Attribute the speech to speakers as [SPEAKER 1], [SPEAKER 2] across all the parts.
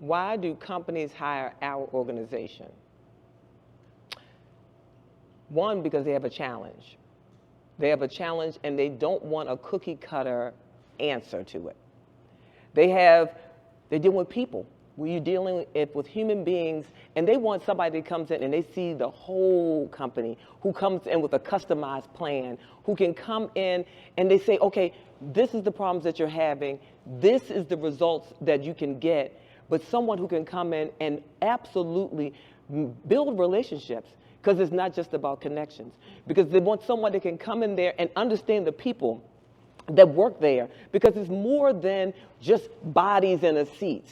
[SPEAKER 1] Why do companies hire our organization? One, because they have a challenge. They have a challenge and they don't want a cookie cutter answer to it. They're dealing with people. You're dealing with human beings, and they want somebody that comes in and they see the whole company, who comes in with a customized plan, who can come in and they say, okay, this is the problems that you're having, this is the results that you can get, but someone who can come in and absolutely build relationships, because it's not just about connections, because they want someone that can come in there and understand the people that work there, because it's more than just bodies in a seat.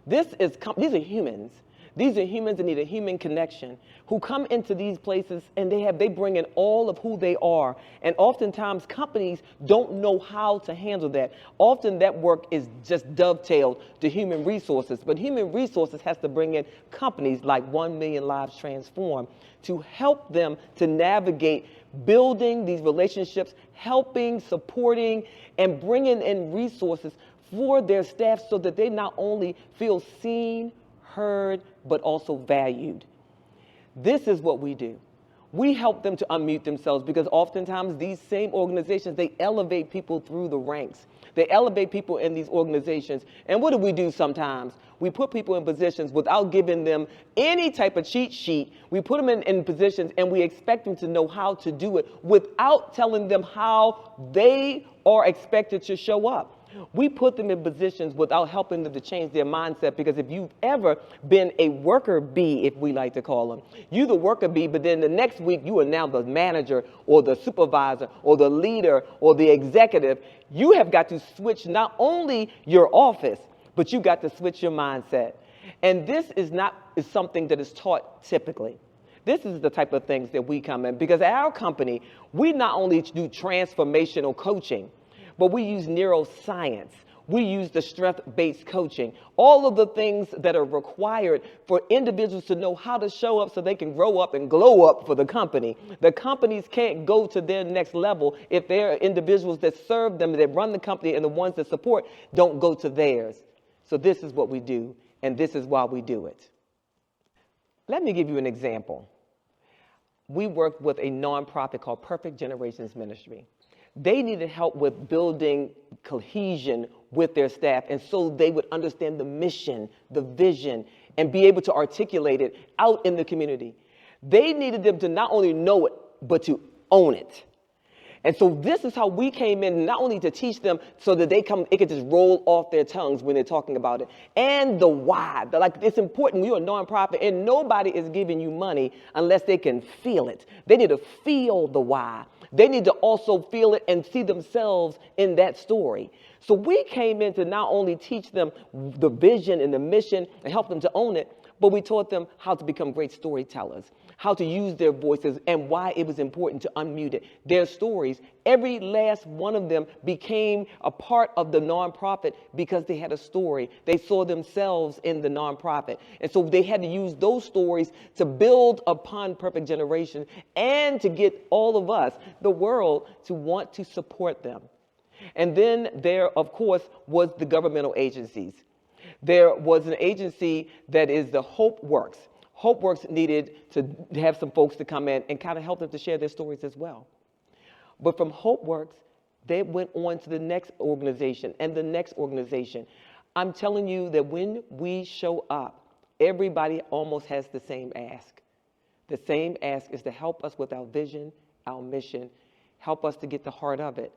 [SPEAKER 1] These are humans. These are humans that need a human connection, who come into these places and they bring in all of who they are. And oftentimes companies don't know how to handle that. Often that work is just dovetailed to human resources, but human resources has to bring in companies like 1 Million Lives Transform to help them to navigate building these relationships, helping, supporting, and bringing in resources for their staff so that they not only feel seen, heard, but also valued. This is what we do. We help them to unmute themselves, because oftentimes these same organizations, they elevate people through the ranks. They elevate people in these organizations. And what do we do sometimes? We put people in positions without giving them any type of cheat sheet. We put them in positions and we expect them to know how to do it without telling them how they are expected to show up. We put them in positions without helping them to change their mindset, because if you've ever been a worker bee, if we like to call them, you're the worker bee, but then the next week you are now the manager or the supervisor or the leader or the executive. You have got to switch not only your office, but you got to switch your mindset. And this is something that is taught typically. This is the type of things that we come in, because at our company, we not only do transformational coaching, but we use neuroscience. We use the strength-based coaching, all of the things that are required for individuals to know how to show up so they can grow up and glow up for the company. The companies can't go to their next level if there are individuals that serve them, that run the company, and the ones that support don't go to theirs. So this is what we do, and this is why we do it. Let me give you an example. We worked with a nonprofit called Perfect Generations Ministry. They needed help with building cohesion with their staff, and so they would understand the mission, the vision, and be able to articulate it out in the community. They needed them to not only know it, but to own it. And so this is how we came in, not only to teach them so that it could just roll off their tongues when they're talking about it, and the why. It's important. You're a nonprofit, and nobody is giving you money unless they can feel it. They need to feel the why. They need to also feel it and see themselves in that story. So we came in to not only teach them the vision and the mission and help them to own it, but we taught them how to become great storytellers, how to use their voices, and why it was important to unmute it. Their stories, every last one of them became a part of the nonprofit because they had a story. They saw themselves in the nonprofit. And so they had to use those stories to build upon Perfect Generation and to get all of us, the world, to want to support them. And then there, of course, was the governmental agencies. There was an agency that is the Hope Works. Hope Works needed to have some folks to come in and kind of help them to share their stories as well. But from Hope Works, they went on to the next organization and the next organization. I'm telling you that when we show up, everybody almost has the same ask. The same ask is to help us with our vision, our mission, help us to get the heart of it,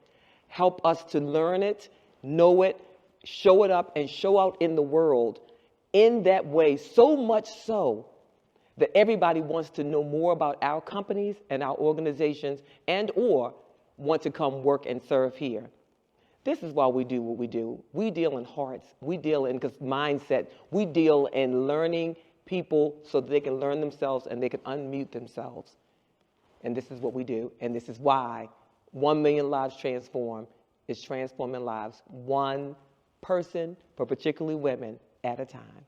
[SPEAKER 1] help us to learn it, know it, show it up, and show out in the world in that way, so much so that everybody wants to know more about our companies and our organizations and or want to come work and serve here. This is why we do what we do. We deal in hearts. We deal in mindset. We deal in learning people so that they can learn themselves and they can unmute themselves. And this is what we do. And this is why 1 Million Lives Transform is transforming lives one person, but particularly women, at a time.